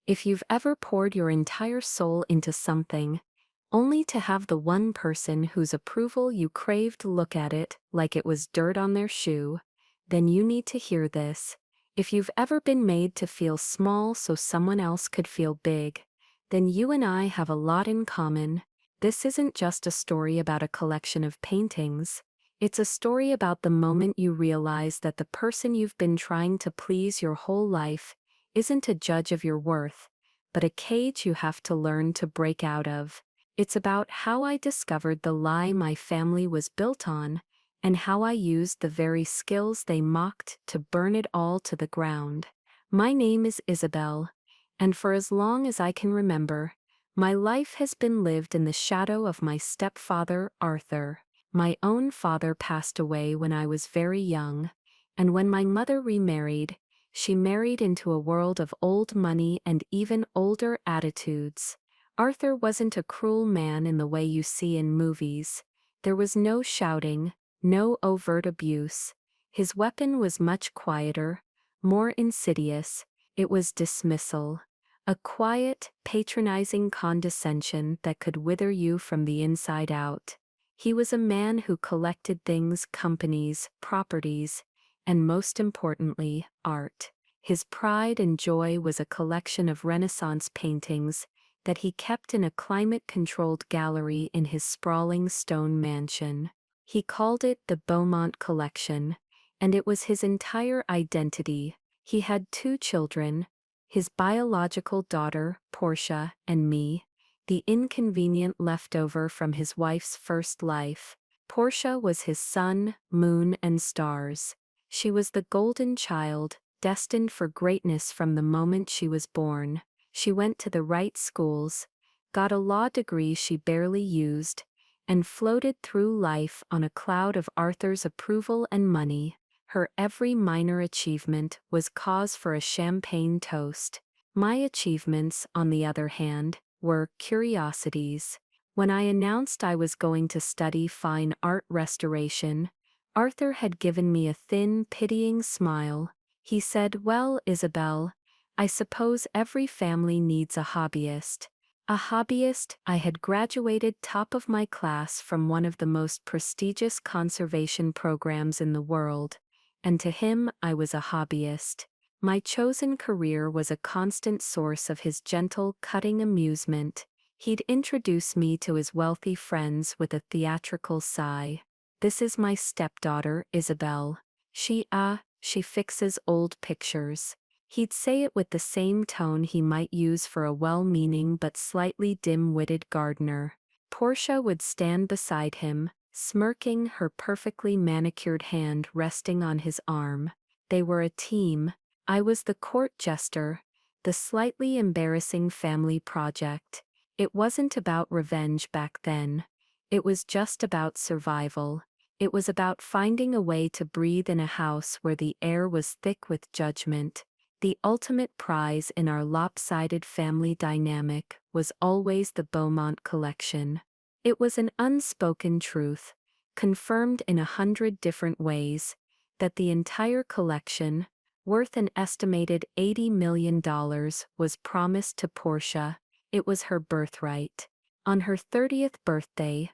If you've ever poured your entire soul into something, only to have the one person whose approval you craved look at it like it was dirt on their shoe, then you need to hear this. If you've ever been made to feel small so someone else could feel big, then you and I have a lot in common. This isn't just a story about a collection of paintings. It's a story about the moment you realize that the person you've been trying to please your whole life isn't a judge of your worth, but a cage you have to learn to break out of. It's about how I discovered the lie my family was built on, and how I used the very skills they mocked to burn it all to the ground. My name is Isabel, and for as long as I can remember, my life has been lived in the shadow of my stepfather, Arthur. My own father passed away when I was very young, and when my mother remarried, she married into a world of old money and even older attitudes. Arthur wasn't a cruel man in the way you see in movies. There was no shouting, no overt abuse. His weapon was much quieter, more insidious. It was dismissal. A quiet, patronizing condescension that could wither you from the inside out. He was a man who collected things, companies, properties, and most importantly, art. His pride and joy was a collection of Renaissance paintings that he kept in a climate-controlled gallery in his sprawling stone mansion. He called it the Beaumont Collection, and it was his entire identity. He had 2 children, his biological daughter, Portia, and me, the inconvenient leftover from his wife's first life. Portia was his sun, moon, and stars. She was the golden child, destined for greatness from the moment she was born. She went to the right schools, got a law degree she barely used, and floated through life on a cloud of Arthur's approval and money. Her every minor achievement was cause for a champagne toast. My achievements, on the other hand, were curiosities. When I announced I was going to study fine art restoration, Arthur had given me a thin, pitying smile. He said, "Well, Isabel, I suppose every family needs a hobbyist." A hobbyist. I had graduated top of my class from one of the most prestigious conservation programs in the world, and to him I was a hobbyist. My chosen career was a constant source of his gentle, cutting amusement. He'd introduce me to his wealthy friends with a theatrical sigh. "This is my stepdaughter, Isabel. She fixes old pictures." He'd say it with the same tone he might use for a well-meaning but slightly dim-witted gardener. Portia would stand beside him, smirking, her perfectly manicured hand resting on his arm. They were a team. I was the court jester, the slightly embarrassing family project. It wasn't about revenge back then. It was just about survival. It was about finding a way to breathe in a house where the air was thick with judgment. The ultimate prize in our lopsided family dynamic was always the Beaumont Collection. It was an unspoken truth, confirmed in 100 different ways, that the entire collection, worth an estimated $80 million, was promised to Portia. It was her birthright. On her 30th birthday,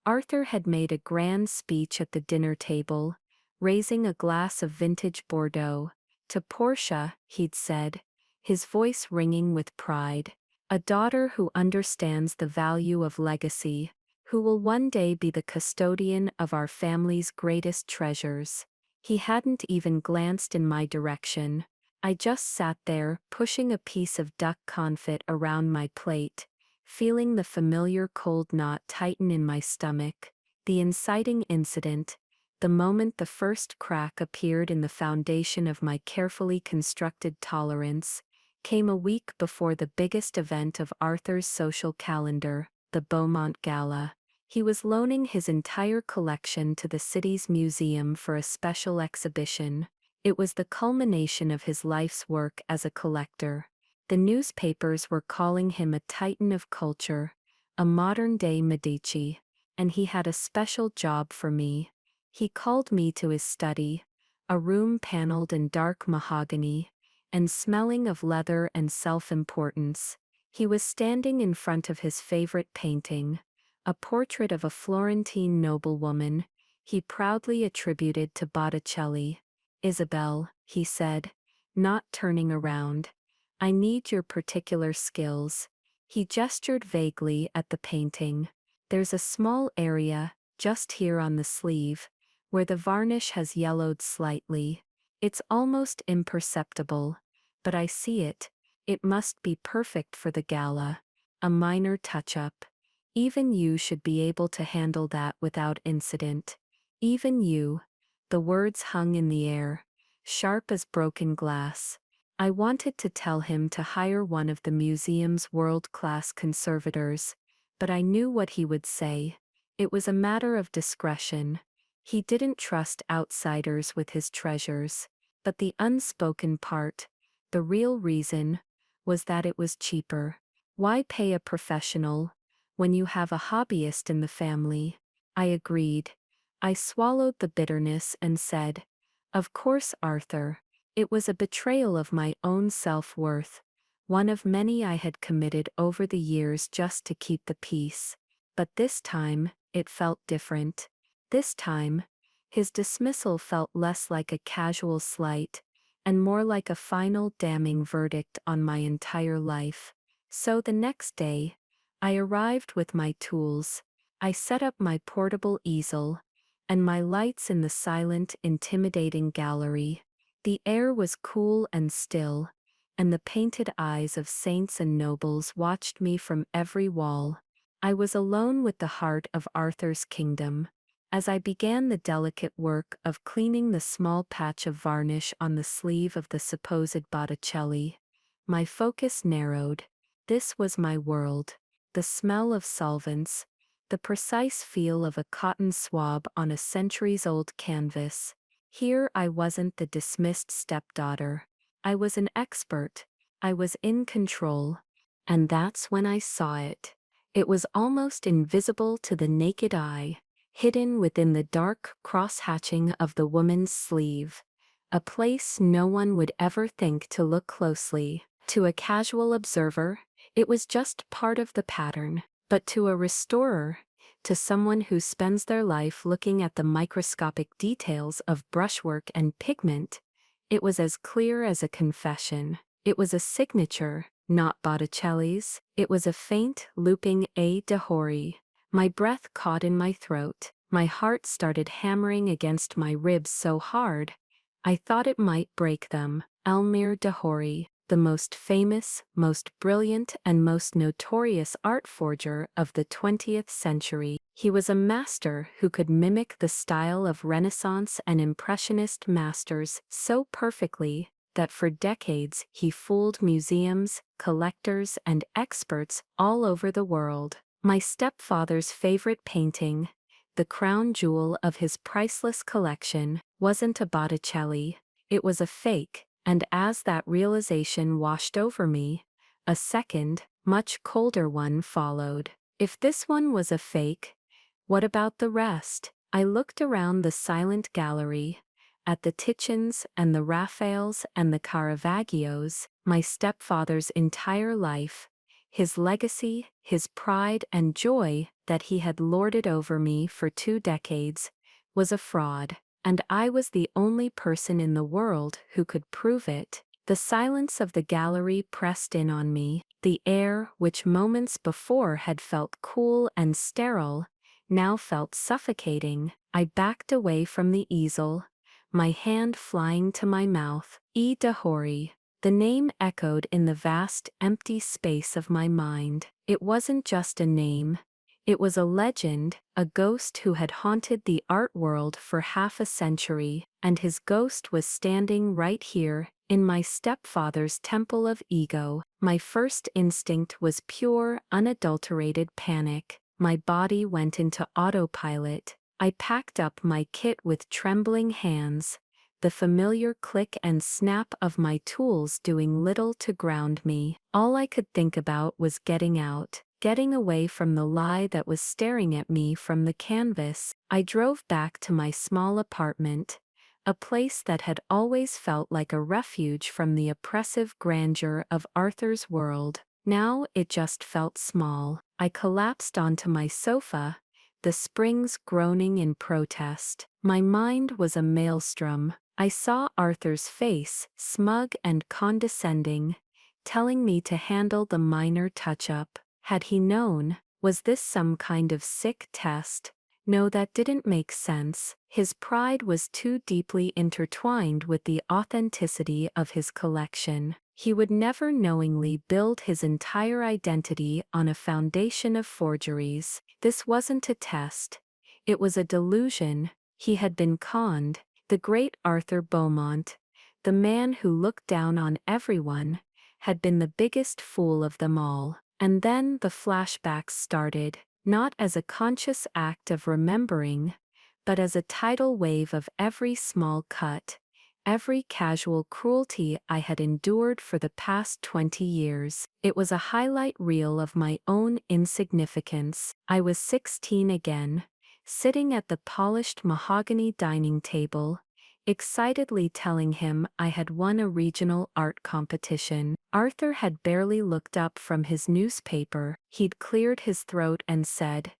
Arthur had made a grand speech at the dinner table, raising a glass of vintage Bordeaux. To Portia, he'd said, his voice ringing with pride, "A daughter who understands the value of legacy, who will one day be the custodian of our family's greatest treasures." He hadn't even glanced in my direction. I just sat there, pushing a piece of duck confit around my plate, feeling the familiar cold knot tighten in my stomach. The inciting incident, the moment the first crack appeared in the foundation of my carefully constructed tolerance, came a week before the biggest event of Arthur's social calendar, the Beaumont Gala. He was loaning his entire collection to the city's museum for a special exhibition. It was the culmination of his life's work as a collector. The newspapers were calling him a titan of culture, a modern-day Medici, and he had a special job for me. He called me to his study, a room paneled in dark mahogany, and smelling of leather and self-importance. He was standing in front of his favorite painting, a portrait of a Florentine noblewoman he proudly attributed to Botticelli. "Isabel," he said, not turning around, "I need your particular skills." He gestured vaguely at the painting. "There's a small area, just here on the sleeve, where the varnish has yellowed slightly. It's almost imperceptible, but I see it. It must be perfect for the gala. A minor touch-up. Even you should be able to handle that without incident. Even you." The words hung in the air, sharp as broken glass. I wanted to tell him to hire one of the museum's world-class conservators, but I knew what he would say. It was a matter of discretion. He didn't trust outsiders with his treasures. But the unspoken part, the real reason, was that it was cheaper. Why pay a professional when you have a hobbyist in the family? I agreed. I swallowed the bitterness and said, "Of course, Arthur." It was a betrayal of my own self-worth, one of many I had committed over the years just to keep the peace. But this time, it felt different. This time, his dismissal felt less like a casual slight, and more like a final damning verdict on my entire life. So the next day, I arrived with my tools. I set up my portable easel, and my lights in the silent, intimidating gallery. The air was cool and still, and the painted eyes of saints and nobles watched me from every wall. I was alone with the heart of Arthur's kingdom. As I began the delicate work of cleaning the small patch of varnish on the sleeve of the supposed Botticelli, my focus narrowed. This was my world. The smell of solvents, the precise feel of a cotton swab on a centuries-old canvas. Here I wasn't the dismissed stepdaughter. I was an expert. I was in control. And that's when I saw it. It was almost invisible to the naked eye, hidden within the dark cross-hatching of the woman's sleeve. A place no one would ever think to look closely. To a casual observer, it was just part of the pattern. But to a restorer, to someone who spends their life looking at the microscopic details of brushwork and pigment, it was as clear as a confession. It was a signature, not Botticelli's. It was a faint, looping A de Hori. My breath caught in my throat. My heart started hammering against my ribs so hard, I thought it might break them. Almir de Hori, the most famous, most brilliant, and most notorious art forger of the 20th century. He was a master who could mimic the style of Renaissance and Impressionist masters so perfectly that for decades he fooled museums, collectors, and experts all over the world. My stepfather's favorite painting, the crown jewel of his priceless collection, wasn't a Botticelli. It was a fake. And as that realization washed over me, a second, much colder one followed. If this one was a fake, what about the rest? I looked around the silent gallery, at the Titians and the Raphaels and the Caravaggios, my stepfather's entire life, his legacy, his pride and joy that he had lorded over me for 2 decades, was a fraud. And I was the only person in the world who could prove it. The silence of the gallery pressed in on me. The air, which moments before had felt cool and sterile, now felt suffocating. I backed away from the easel, my hand flying to my mouth. E. de Hori. The name echoed in the vast, empty space of my mind. It wasn't just a name. It was a legend, a ghost who had haunted the art world for half a century, and his ghost was standing right here, in my stepfather's temple of ego. My first instinct was pure, unadulterated panic. My body went into autopilot. I packed up my kit with trembling hands, the familiar click and snap of my tools doing little to ground me. All I could think about was getting out. Getting away from the lie that was staring at me from the canvas. I drove back to my small apartment, a place that had always felt like a refuge from the oppressive grandeur of Arthur's world. Now it just felt small. I collapsed onto my sofa, the springs groaning in protest. My mind was a maelstrom. I saw Arthur's face, smug and condescending, telling me to handle the minor touch-up. Had he known? Was this some kind of sick test? No, that didn't make sense. His pride was too deeply intertwined with the authenticity of his collection. He would never knowingly build his entire identity on a foundation of forgeries. This wasn't a test. It was a delusion. He had been conned. The great Arthur Beaumont, the man who looked down on everyone, had been the biggest fool of them all. And then the flashbacks started, not as a conscious act of remembering, but as a tidal wave of every small cut, every casual cruelty I had endured for the past 20 years. It was a highlight reel of my own insignificance. I was 16 again, sitting at the polished mahogany dining table, excitedly telling him I had won a regional art competition. Arthur had barely looked up from his newspaper. He'd cleared his throat and said,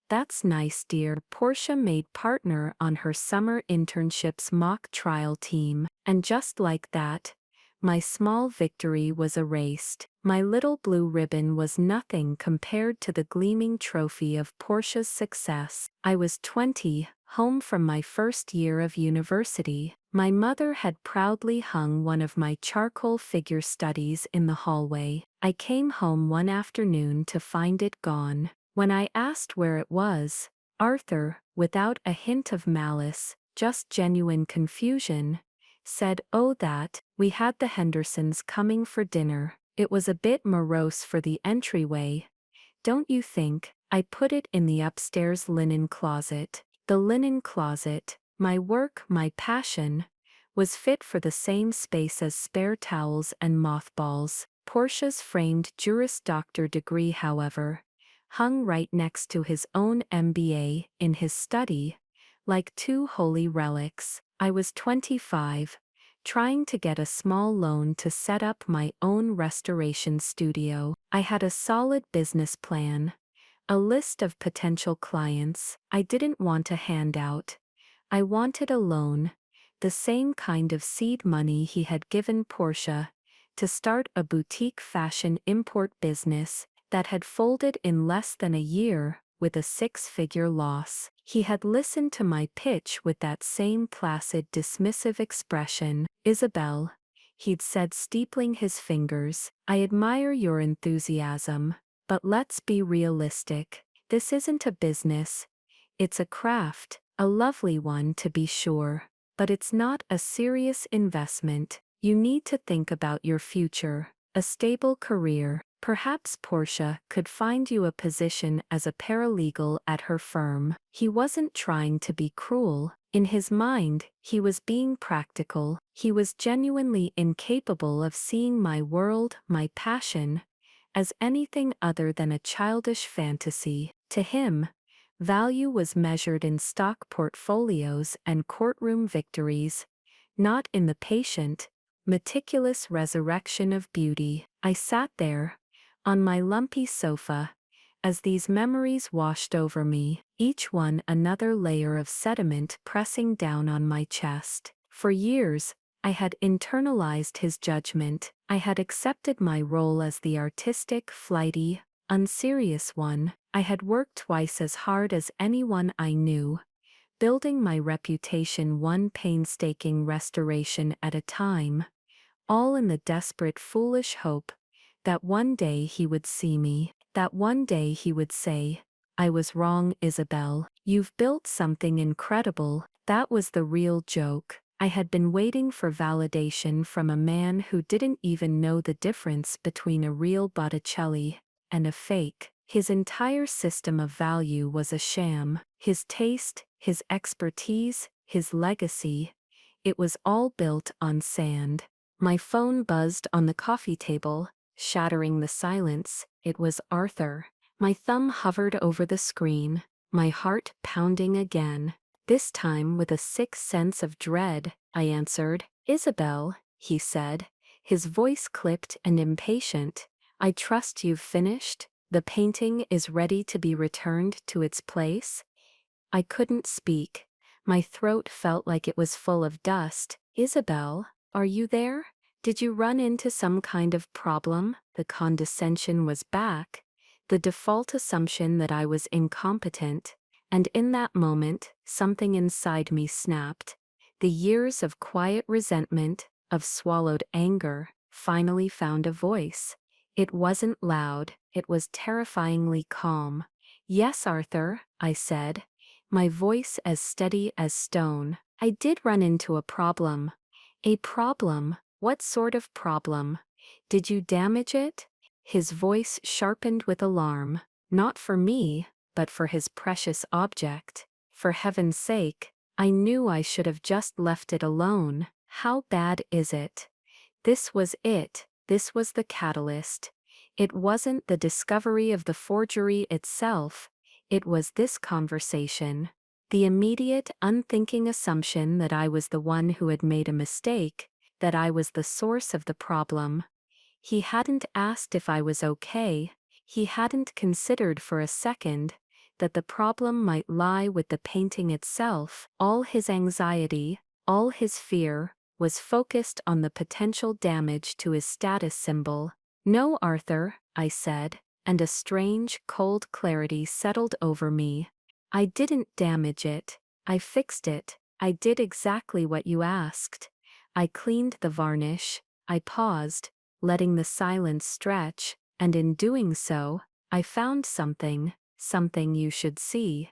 "That's nice, dear." Portia made partner on her summer internship's mock trial team, and just like that, my small victory was erased. My little blue ribbon was nothing compared to the gleaming trophy of Portia's success. I was 20, home from my first year of university. My mother had proudly hung one of my charcoal figure studies in the hallway. I came home one afternoon to find it gone. When I asked where it was, Arthur, without a hint of malice, just genuine confusion, said, "Oh, that, we had the Hendersons coming for dinner." It was a bit morose for the entryway, don't you think? I put it in the upstairs linen closet. The linen closet, my work, my passion, was fit for the same space as spare towels and mothballs. Portia's framed Juris Doctor degree, however, hung right next to his own MBA in his study, like two holy relics. I was 25, trying to get a small loan to set up my own restoration studio. I had a solid business plan, a list of potential clients. I didn't want a handout. I wanted a loan, the same kind of seed money he had given Portia, to start a boutique fashion import business that had folded in less than a year with a six-figure loss. He had listened to my pitch with that same placid, dismissive expression. "Isabel," he'd said, steepling his fingers, "I admire your enthusiasm, but let's be realistic. This isn't a business. It's a craft, a lovely one to be sure, but it's not a serious investment. You need to think about your future, a stable career. Perhaps Portia could find you a position as a paralegal at her firm." He wasn't trying to be cruel. In his mind, he was being practical. He was genuinely incapable of seeing my world, my passion, as anything other than a childish fantasy. To him, value was measured in stock portfolios and courtroom victories, not in the patient, meticulous resurrection of beauty. I sat there, on my lumpy sofa, as these memories washed over me, each one another layer of sediment pressing down on my chest. For years, I had internalized his judgment. I had accepted my role as the artistic, flighty, unserious one. I had worked twice as hard as anyone I knew, building my reputation one painstaking restoration at a time, all in the desperate, foolish hope that one day he would see me, that one day he would say, "I was wrong, Isabel. You've built something incredible." That was the real joke. I had been waiting for validation from a man who didn't even know the difference between a real Botticelli and a fake. His entire system of value was a sham. His taste, his expertise, his legacy, it was all built on sand. My phone buzzed on the coffee table, shattering the silence. It was Arthur. My thumb hovered over the screen, my heart pounding again. This time with a sick sense of dread, I answered. Isabel, he said, his voice clipped and impatient. I trust you've finished? The painting is ready to be returned to its place? I couldn't speak. My throat felt like it was full of dust. Isabel, are you there? Did you run into some kind of problem? The condescension was back. The default assumption that I was incompetent. And in that moment, something inside me snapped. The years of quiet resentment, of swallowed anger, finally found a voice. It wasn't loud, it was terrifyingly calm. Yes, Arthur, I said, my voice as steady as stone. I did run into a problem. A problem? What sort of problem? Did you damage it? His voice sharpened with alarm. Not for me, but for his precious object. For heaven's sake, I knew I should have just left it alone. How bad is it? This was it. This was the catalyst. It wasn't the discovery of the forgery itself. It was this conversation. The immediate, unthinking assumption that I was the one who had made a mistake, that I was the source of the problem. He hadn't asked if I was okay. He hadn't considered for a second that the problem might lie with the painting itself. All his anxiety, all his fear, was focused on the potential damage to his status symbol. No, Arthur, I said, and a strange, cold clarity settled over me. I didn't damage it. I fixed it. I did exactly what you asked. I cleaned the varnish. I paused, letting the silence stretch, and in doing so, I found something you should see.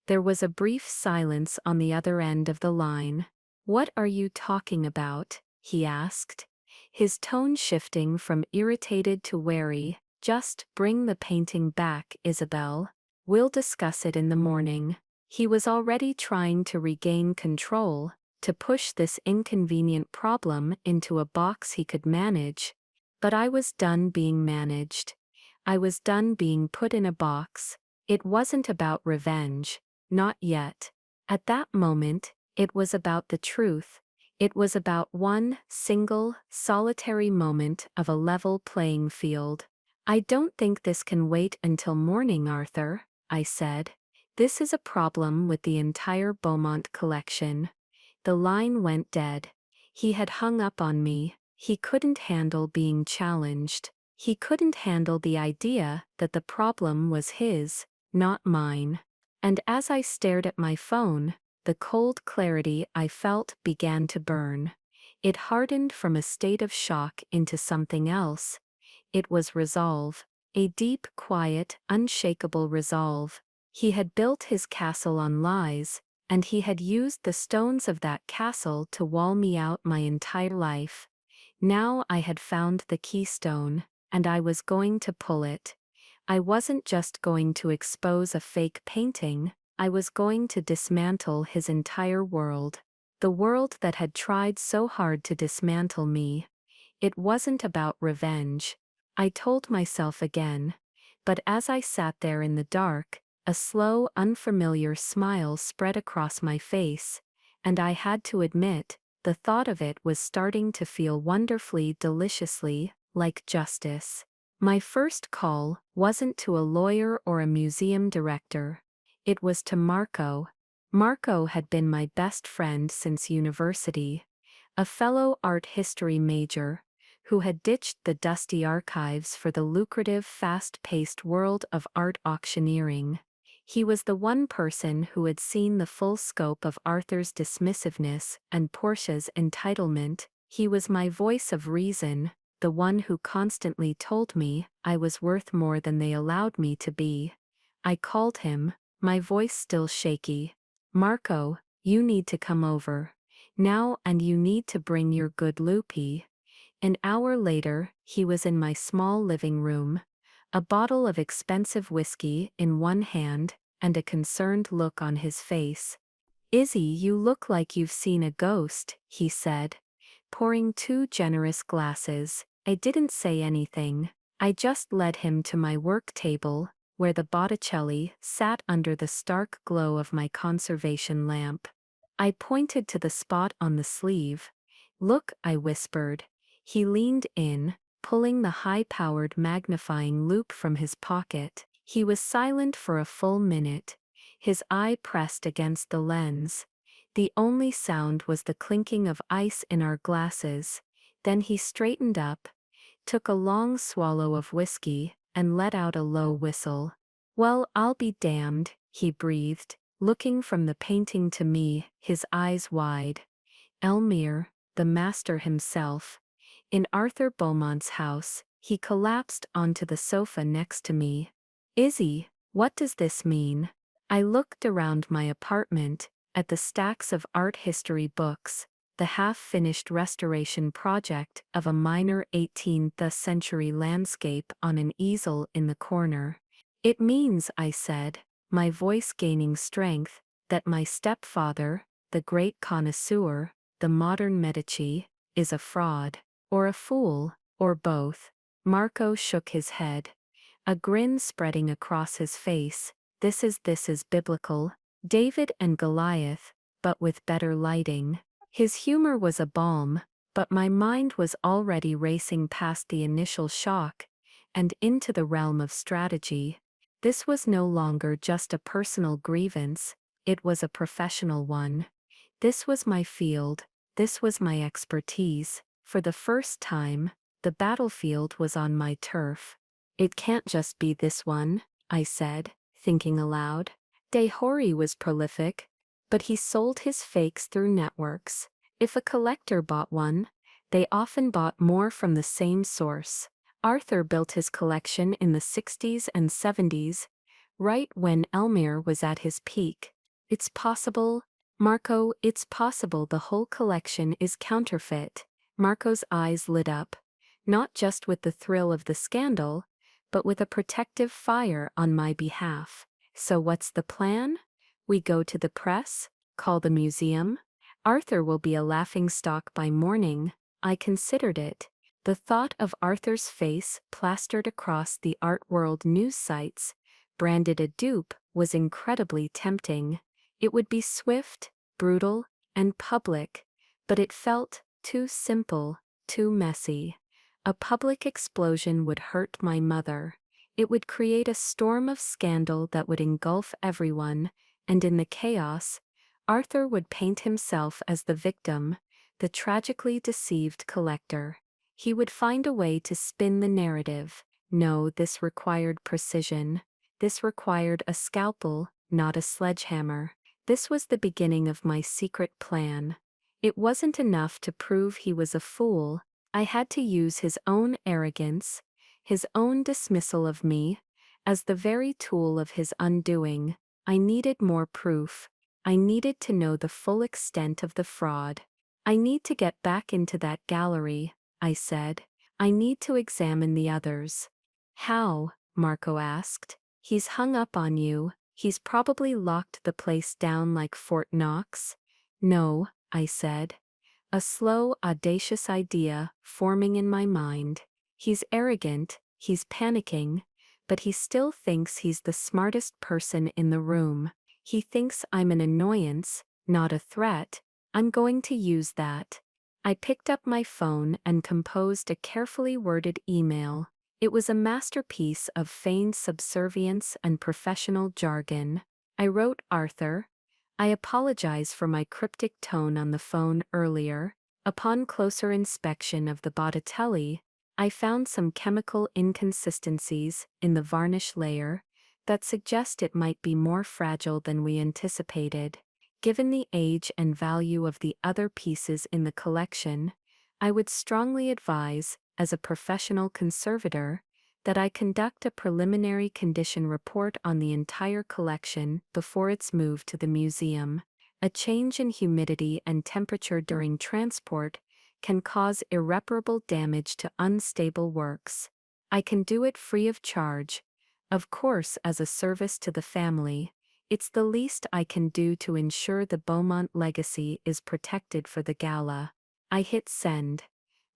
There was a brief silence on the other end of the line. What are you talking about? He asked, his tone shifting from irritated to wary. Just bring the painting back, Isabel. We'll discuss it in the morning. He was already trying to regain control, to push this inconvenient problem into a box he could manage. But I was done being managed. I was done being put in a box. It wasn't about revenge. Not yet. At that moment, it was about the truth. It was about one single, solitary moment of a level playing field. I don't think this can wait until morning, Arthur, I said. This is a problem with the entire Beaumont collection. The line went dead. He had hung up on me. He couldn't handle being challenged. He couldn't handle the idea that the problem was his, not mine. And as I stared at my phone, the cold clarity I felt began to burn. It hardened from a state of shock into something else. It was resolve. A deep, quiet, unshakable resolve. He had built his castle on lies, and he had used the stones of that castle to wall me out my entire life. Now I had found the keystone, and I was going to pull it. I wasn't just going to expose a fake painting, I was going to dismantle his entire world. The world that had tried so hard to dismantle me. It wasn't about revenge, I told myself again. But as I sat there in the dark, a slow, unfamiliar smile spread across my face, and I had to admit, the thought of it was starting to feel wonderfully, deliciously, like justice. My first call wasn't to a lawyer or a museum director. It was to Marco. Marco had been my best friend since university, a fellow art history major, who had ditched the dusty archives for the lucrative, fast-paced world of art auctioneering. He was the one person who had seen the full scope of Arthur's dismissiveness and Portia's entitlement. He was my voice of reason, the one who constantly told me I was worth more than they allowed me to be. I called him, my voice still shaky. Marco, you need to come over. Now, and you need to bring your good loopy. An hour later, he was in my small living room, a bottle of expensive whiskey in one hand, and a concerned look on his face. Izzy, you look like you've seen a ghost, he said, pouring 2 generous glasses. I didn't say anything. I just led him to my work table, where the Botticelli sat under the stark glow of my conservation lamp. I pointed to the spot on the sleeve. "Look," I whispered. He leaned in, pulling the high-powered magnifying loupe from his pocket. He was silent for a full minute, his eye pressed against the lens. The only sound was the clinking of ice in our glasses. Then he straightened up, took a long swallow of whiskey, and let out a low whistle. "Well, I'll be damned," he breathed, looking from the painting to me, his eyes wide. Elmire, the master himself. In Arthur Beaumont's house, he collapsed onto the sofa next to me. "Izzy, what does this mean?" I looked around my apartment, at the stacks of art history books, the half-finished restoration project of a minor 18th century landscape on an easel in the corner. "It means," I said, my voice gaining strength, "that my stepfather, the great connoisseur, the modern Medici, is a fraud, or a fool, or both." Marco shook his head, a grin spreading across his face. This is biblical, David and Goliath, but with better lighting." His humor was a balm, but my mind was already racing past the initial shock and into the realm of strategy. This was no longer just a personal grievance, it was a professional one. This was my field, this was my expertise. For the first time, the battlefield was on my turf. "It can't just be this one," I said, thinking aloud. De Hori was prolific, but he sold his fakes through networks. If a collector bought one, they often bought more from the same source. Arthur built his collection in the 60s and 70s, right when Elmire was at his peak. "It's possible, Marco, it's possible the whole collection is counterfeit." Marco's eyes lit up, not just with the thrill of the scandal, but with a protective fire on my behalf. "So what's the plan? We go to the press? Call the museum? Arthur will be a laughingstock by morning." I considered it. The thought of Arthur's face plastered across the art world news sites, branded a dupe, was incredibly tempting. It would be swift, brutal, and public, but it felt too simple, too messy. A public explosion would hurt my mother. It would create a storm of scandal that would engulf everyone, and in the chaos, Arthur would paint himself as the victim, the tragically deceived collector. He would find a way to spin the narrative. No, this required precision. This required a scalpel, not a sledgehammer. This was the beginning of my secret plan. It wasn't enough to prove he was a fool. I had to use his own arrogance, his own dismissal of me, as the very tool of his undoing. I needed more proof. I needed to know the full extent of the fraud. "I need to get back into that gallery," I said. "I need to examine the others." "How?" Marco asked. "He's hung up on you. He's probably locked the place down like Fort Knox." "No," I said, a slow, audacious idea forming in my mind. "He's arrogant, he's panicking, but he still thinks he's the smartest person in the room. He thinks I'm an annoyance, not a threat. I'm going to use that." I picked up my phone and composed a carefully worded email. It was a masterpiece of feigned subservience and professional jargon. I wrote, "Arthur, I apologize for my cryptic tone on the phone earlier. Upon closer inspection of the Botticelli, I found some chemical inconsistencies in the varnish layer that suggest it might be more fragile than we anticipated. Given the age and value of the other pieces in the collection, I would strongly advise, as a professional conservator, that I conduct a preliminary condition report on the entire collection before its move to the museum. A change in humidity and temperature during transport can cause irreparable damage to unstable works. I can do it free of charge, of course, as a service to the family. It's the least I can do to ensure the Beaumont legacy is protected for the gala." I hit send.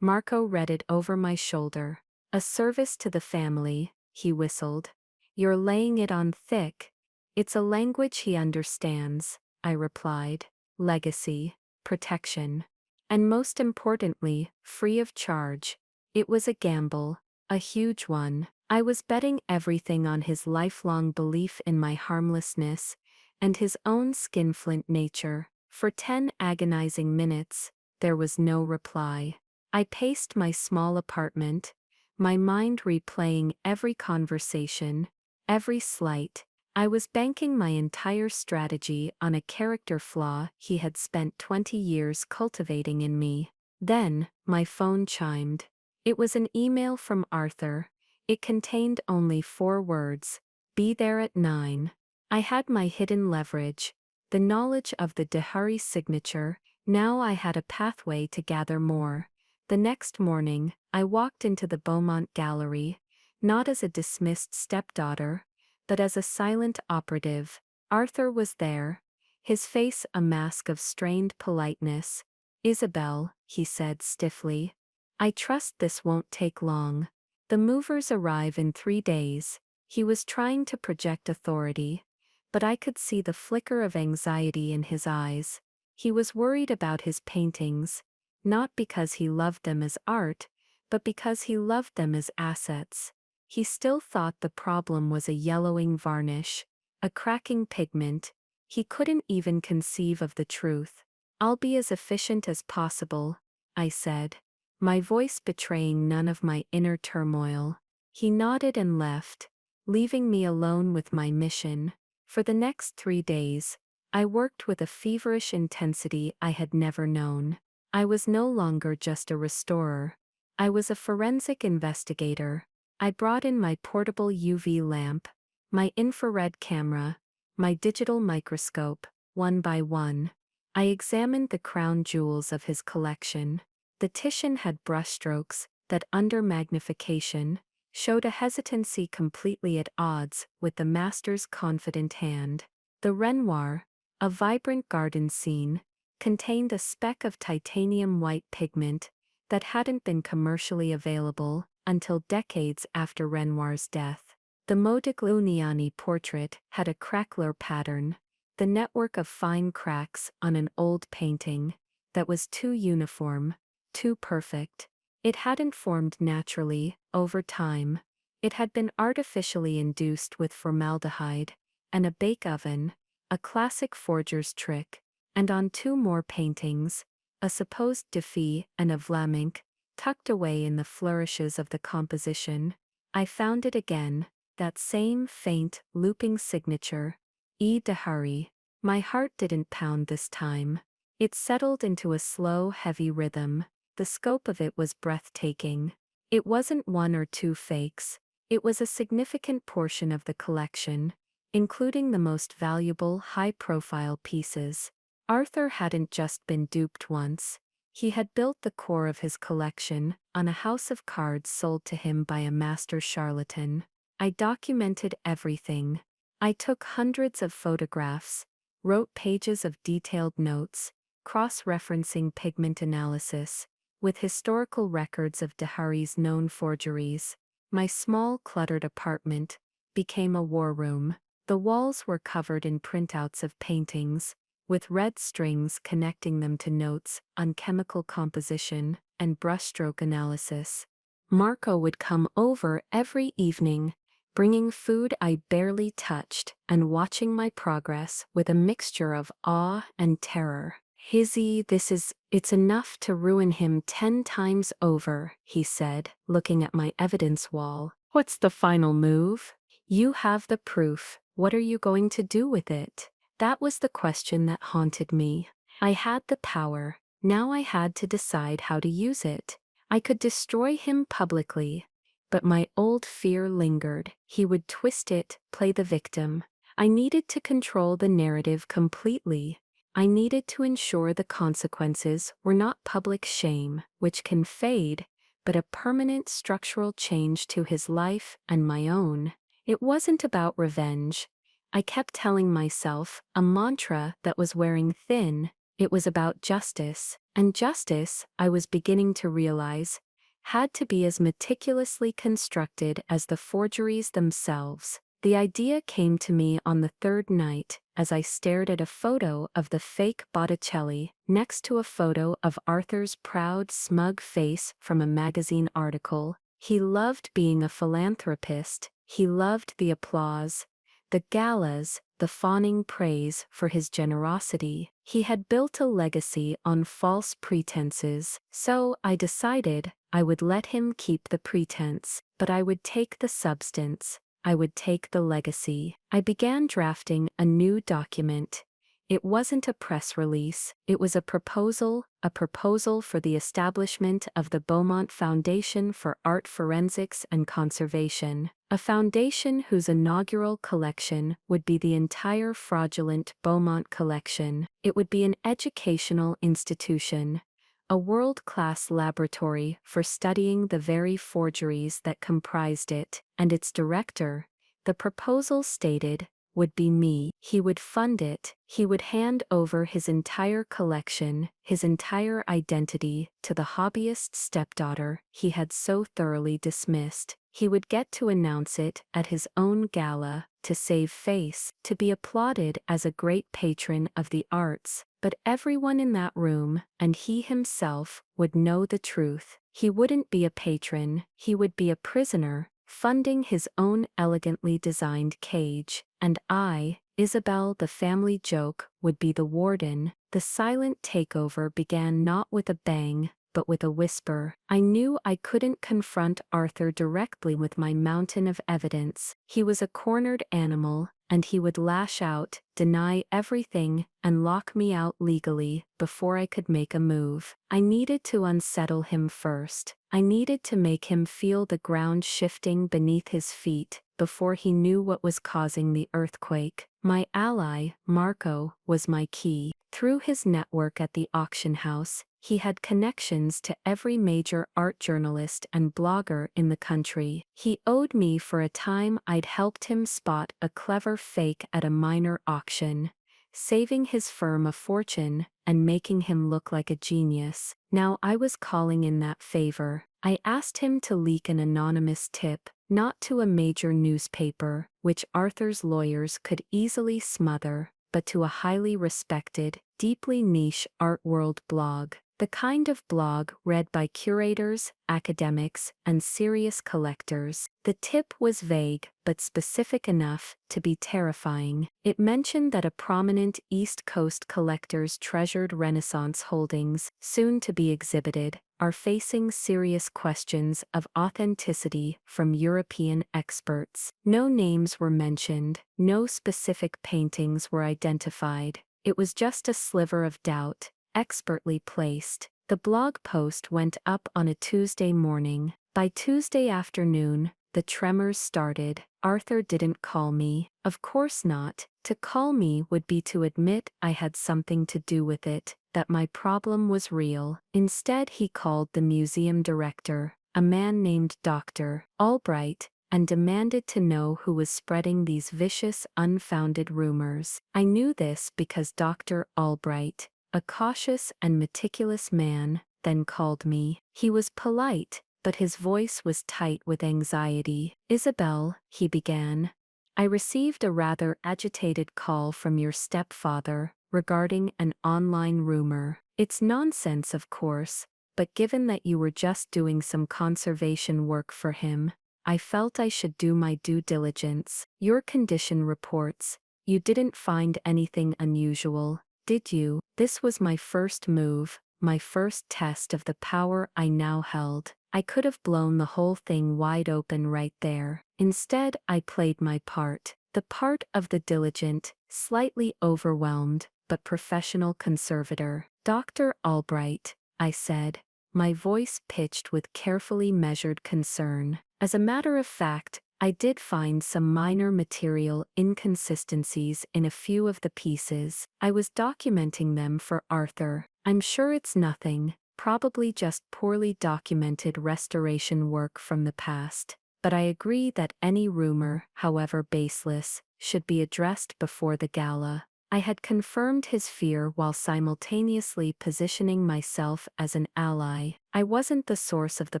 Marco read it over my shoulder. "A service to the family," he whistled. You're laying it on thick. It's a language he understands, I replied. Legacy, protection, and most importantly, free of charge. It was a gamble, a huge one. I was betting everything on his lifelong belief in my harmlessness and his own skinflint nature. For 10 agonizing minutes, there was no reply. I paced my small apartment, my mind replaying every conversation, every slight. I was banking my entire strategy on a character flaw he had spent 20 years cultivating in me. Then, my phone chimed. It was an email from Arthur. It contained only 4 words: "Be there at 9. I had my hidden leverage, the knowledge of the Dehari signature. Now I had a pathway to gather more. The next morning, I walked into the Beaumont Gallery, not as a dismissed stepdaughter, but as a silent operative. Arthur was there, his face a mask of strained politeness. "Isabel," he said stiffly, "I trust this won't take long. The movers arrive in 3 days." He was trying to project authority, but I could see the flicker of anxiety in his eyes. He was worried about his paintings, not because he loved them as art, but because he loved them as assets. He still thought the problem was a yellowing varnish, a cracking pigment. He couldn't even conceive of the truth. "I'll be as efficient as possible," I said, my voice betraying none of my inner turmoil. He nodded and left, leaving me alone with my mission. For the next 3 days, I worked with a feverish intensity I had never known. I was no longer just a restorer. I was a forensic investigator. I brought in my portable UV lamp, my infrared camera, my digital microscope. One by one, I examined the crown jewels of his collection. The Titian had brushstrokes that, under magnification, showed a hesitancy completely at odds with the master's confident hand. The Renoir, a vibrant garden scene, contained a speck of titanium white pigment that hadn't been commercially available until decades after Renoir's death. The Modigliani portrait had a crackler pattern, the network of fine cracks on an old painting, that was too uniform, too perfect. It hadn't formed naturally, over time. It had been artificially induced with formaldehyde and a bake oven, a classic forger's trick. And on 2 more paintings, a supposed Defi and a Vlaminck, tucked away in the flourishes of the composition, I found it again, that same faint, looping signature, E. Dehari. My heart didn't pound this time. It settled into a slow, heavy rhythm. The scope of it was breathtaking. It wasn't 1 or 2 fakes. It was a significant portion of the collection, including the most valuable, high-profile pieces. Arthur hadn't just been duped once. He had built the core of his collection on a house of cards sold to him by a master charlatan. I documented everything. I took hundreds of photographs, wrote pages of detailed notes, cross-referencing pigment analysis, with historical records of Dehari's known forgeries. My small, cluttered apartment became a war room. The walls were covered in printouts of paintings, with red strings connecting them to notes on chemical composition and brushstroke analysis. Marco would come over every evening, bringing food I barely touched and watching my progress with a mixture of awe and terror. It's enough to ruin him 10 times over," he said, looking at my evidence wall. "What's the final move?" "You have the proof. What are you going to do with it?" That was the question that haunted me. I had the power. Now I had to decide how to use it. I could destroy him publicly, but my old fear lingered. He would twist it, play the victim. I needed to control the narrative completely. I needed to ensure the consequences were not public shame, which can fade, but a permanent structural change to his life and my own. It wasn't about revenge. I kept telling myself a mantra that was wearing thin. It was about justice, and justice, I was beginning to realize, had to be as meticulously constructed as the forgeries themselves. The idea came to me on the third night as I stared at a photo of the fake Botticelli next to a photo of Arthur's proud, smug face from a magazine article. He loved being a philanthropist, he loved the applause, the galas, the fawning praise for his generosity. He had built a legacy on false pretenses, so I decided I would let him keep the pretense, but I would take the substance. I would take the legacy. I began drafting a new document. It wasn't a press release, it was a proposal for the establishment of the Beaumont Foundation for Art Forensics and Conservation, a foundation whose inaugural collection would be the entire fraudulent Beaumont collection. It would be an educational institution, a world-class laboratory for studying the very forgeries that comprised it, and its director, the proposal stated, would be me. He would fund it, he would hand over his entire collection, his entire identity, to the hobbyist stepdaughter he had so thoroughly dismissed. He would get to announce it at his own gala, to save face, to be applauded as a great patron of the arts. But everyone in that room, and he himself, would know the truth. He wouldn't be a patron, he would be a prisoner, funding his own elegantly designed cage. And I, Isabel the family joke, would be the warden. The silent takeover began not with a bang, but with a whisper. I knew I couldn't confront Arthur directly with my mountain of evidence. He was a cornered animal, and he would lash out, deny everything, and lock me out legally before I could make a move. I needed to unsettle him first. I needed to make him feel the ground shifting beneath his feet before he knew what was causing the earthquake. My ally, Marco, was my key. Through his network at the auction house, he had connections to every major art journalist and blogger in the country. He owed me for a time I'd helped him spot a clever fake at a minor auction, saving his firm a fortune and making him look like a genius. Now I was calling in that favor. I asked him to leak an anonymous tip, not to a major newspaper, which Arthur's lawyers could easily smother, but to a highly respected, deeply niche art world blog. The kind of blog read by curators, academics, and serious collectors. The tip was vague, but specific enough to be terrifying. It mentioned that a prominent East Coast collector's treasured Renaissance holdings, soon to be exhibited, are facing serious questions of authenticity from European experts. No names were mentioned, no specific paintings were identified. It was just a sliver of doubt, expertly placed. The blog post went up on a Tuesday morning. By Tuesday afternoon, the tremors started. Arthur didn't call me. Of course not. To call me would be to admit I had something to do with it, that my problem was real. Instead, he called the museum director, a man named Dr. Albright, and demanded to know who was spreading these vicious, unfounded rumors. I knew this because Dr. Albright, a cautious and meticulous man, then called me. He was polite, but his voice was tight with anxiety. "Isabel," he began, "I received a rather agitated call from your stepfather regarding an online rumor. It's nonsense, of course, but given that you were just doing some conservation work for him, I felt I should do my due diligence. Your condition reports. You didn't find anything unusual, did you?" This was my first move, my first test of the power I now held. I could have blown the whole thing wide open right there. Instead, I played my part, the part of the diligent, slightly overwhelmed, but professional conservator. "Dr. Albright," I said, my voice pitched with carefully measured concern. As a matter of fact, I did find some minor material inconsistencies in a few of the pieces. I was documenting them for Arthur. I'm sure it's nothing, probably just poorly documented restoration work from the past. But I agree that any rumor, however baseless, should be addressed before the gala. I had confirmed his fear while simultaneously positioning myself as an ally. I wasn't the source of the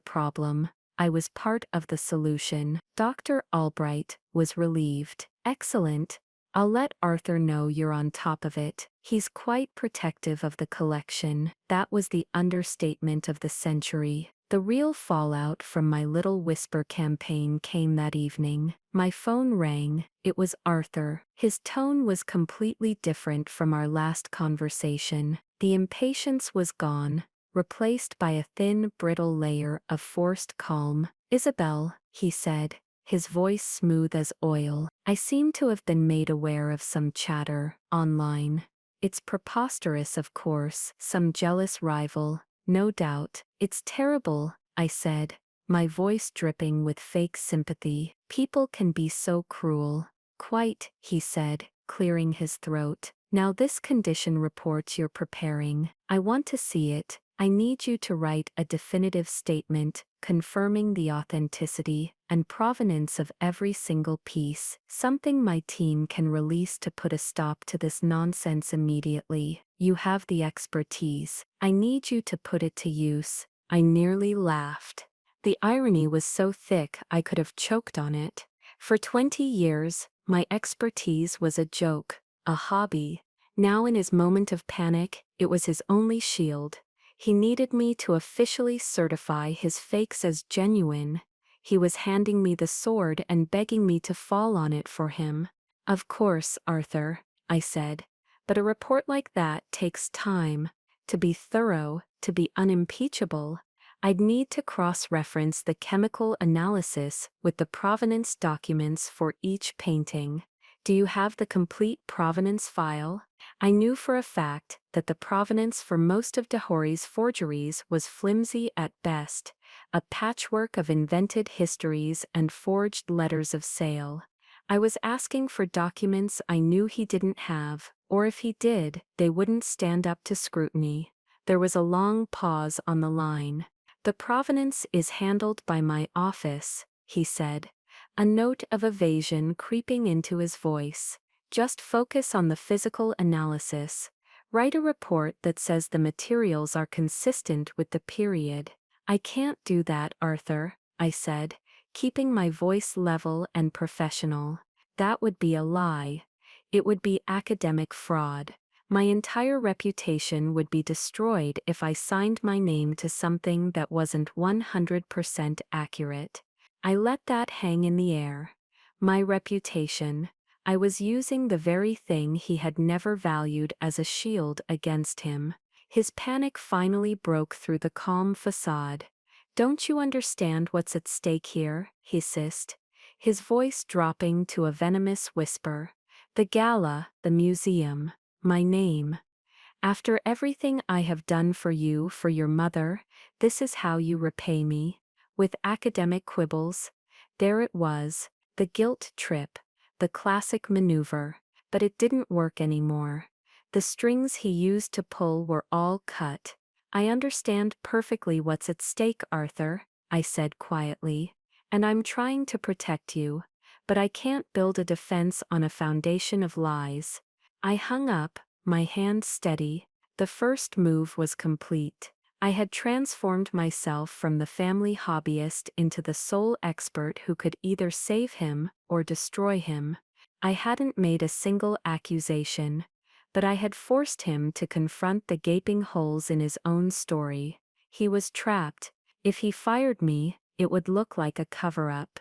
problem. I was part of the solution. Dr. Albright was relieved. Excellent. I'll let Arthur know you're on top of it. He's quite protective of the collection. That was the understatement of the century. The real fallout from my little whisper campaign came that evening. My phone rang. It was Arthur. His tone was completely different from our last conversation. The impatience was gone, replaced by a thin, brittle layer of forced calm. "Isabel," he said, his voice smooth as oil. "I seem to have been made aware of some chatter online. It's preposterous, of course, some jealous rival, no doubt. It's terrible," I said, my voice dripping with fake sympathy. "People can be so cruel." "Quite," he said, clearing his throat. "Now this condition report you're preparing, I want to see it. I need you to write a definitive statement confirming the authenticity and provenance of every single piece, something my team can release to put a stop to this nonsense immediately. You have the expertise. I need you to put it to use." I nearly laughed. The irony was so thick I could have choked on it. For 20 years, my expertise was a joke, a hobby. Now in his moment of panic, it was his only shield. He needed me to officially certify his fakes as genuine. He was handing me the sword and begging me to fall on it for him. "Of course, Arthur," I said, "but a report like that takes time. To be thorough, to be unimpeachable, I'd need to cross-reference the chemical analysis with the provenance documents for each painting. Do you have the complete provenance file?" I knew for a fact that the provenance for most of Dahori's forgeries was flimsy at best, a patchwork of invented histories and forged letters of sale. I was asking for documents I knew he didn't have, or if he did, they wouldn't stand up to scrutiny. There was a long pause on the line. "The provenance is handled by my office," he said, a note of evasion creeping into his voice. "Just focus on the physical analysis. Write a report that says the materials are consistent with the period." "I can't do that, Arthur," I said, keeping my voice level and professional. "That would be a lie. It would be academic fraud. My entire reputation would be destroyed if I signed my name to something that wasn't 100% accurate." I let that hang in the air. My reputation. I was using the very thing he had never valued as a shield against him. His panic finally broke through the calm facade. "Don't you understand what's at stake here?" he hissed, his voice dropping to a venomous whisper. "The gala, the museum, my name. After everything I have done for you, for your mother, this is how you repay me." With academic quibbles. There it was, the guilt trip, the classic maneuver, but it didn't work anymore. The strings he used to pull were all cut. "I understand perfectly what's at stake, Arthur," I said quietly, "and I'm trying to protect you, but I can't build a defense on a foundation of lies." I hung up, my hand steady. The first move was complete. I had transformed myself from the family hobbyist into the sole expert who could either save him or destroy him. I hadn't made a single accusation, but I had forced him to confront the gaping holes in his own story. He was trapped. If he fired me, it would look like a cover-up.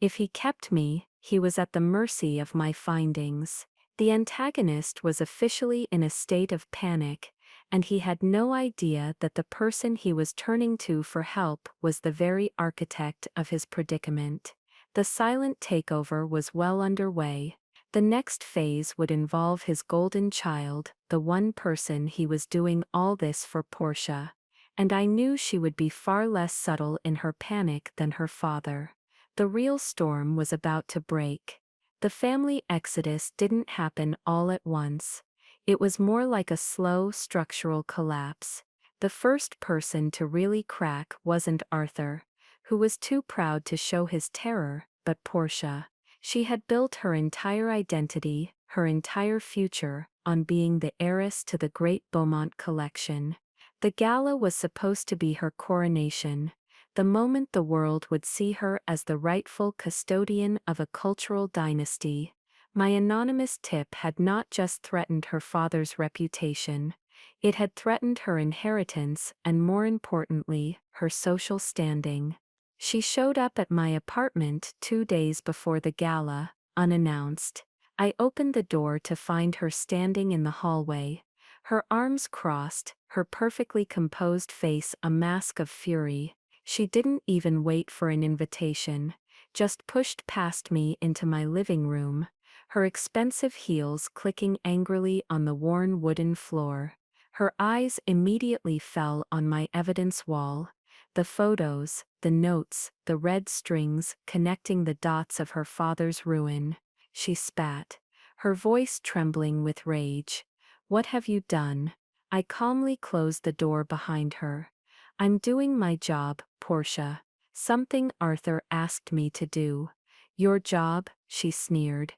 If he kept me, he was at the mercy of my findings. The antagonist was officially in a state of panic, and he had no idea that the person he was turning to for help was the very architect of his predicament. The silent takeover was well underway. The next phase would involve his golden child, the one person he was doing all this for, Portia. And I knew she would be far less subtle in her panic than her father. The real storm was about to break. The family exodus didn't happen all at once. It was more like a slow structural collapse. The first person to really crack wasn't Arthur, who was too proud to show his terror, but Portia. She had built her entire identity, her entire future, on being the heiress to the great Beaumont collection. The gala was supposed to be her coronation, the moment the world would see her as the rightful custodian of a cultural dynasty. My anonymous tip had not just threatened her father's reputation, it had threatened her inheritance and, more importantly, her social standing. She showed up at my apartment 2 days before the gala, unannounced. I opened the door to find her standing in the hallway, her arms crossed, her perfectly composed face a mask of fury. She didn't even wait for an invitation, just pushed past me into my living room, her expensive heels clicking angrily on the worn wooden floor. Her eyes immediately fell on my evidence wall. The photos, the notes, the red strings connecting the dots of her father's ruin. She spat, her voice trembling with rage. "What have you done?" I calmly closed the door behind her. "I'm doing my job, Portia. Something Arthur asked me to do." "Your job?" she sneered,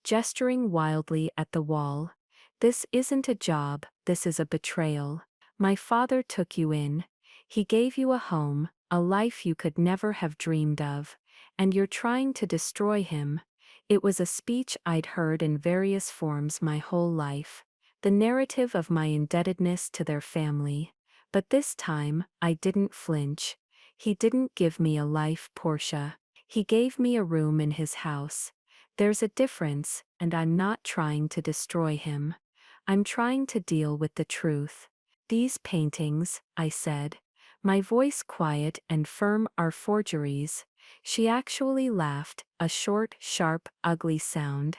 gesturing wildly at the wall. "This isn't a job, this is a betrayal. My father took you in. He gave you a home, a life you could never have dreamed of, and you're trying to destroy him." It was a speech I'd heard in various forms my whole life, the narrative of my indebtedness to their family. But this time, I didn't flinch. "He didn't give me a life, Portia. He gave me a room in his house. There's a difference, and I'm not trying to destroy him. I'm trying to deal with the truth. These paintings," I said, my voice quiet and firm, "are forgeries." She actually laughed, a short, sharp, ugly sound.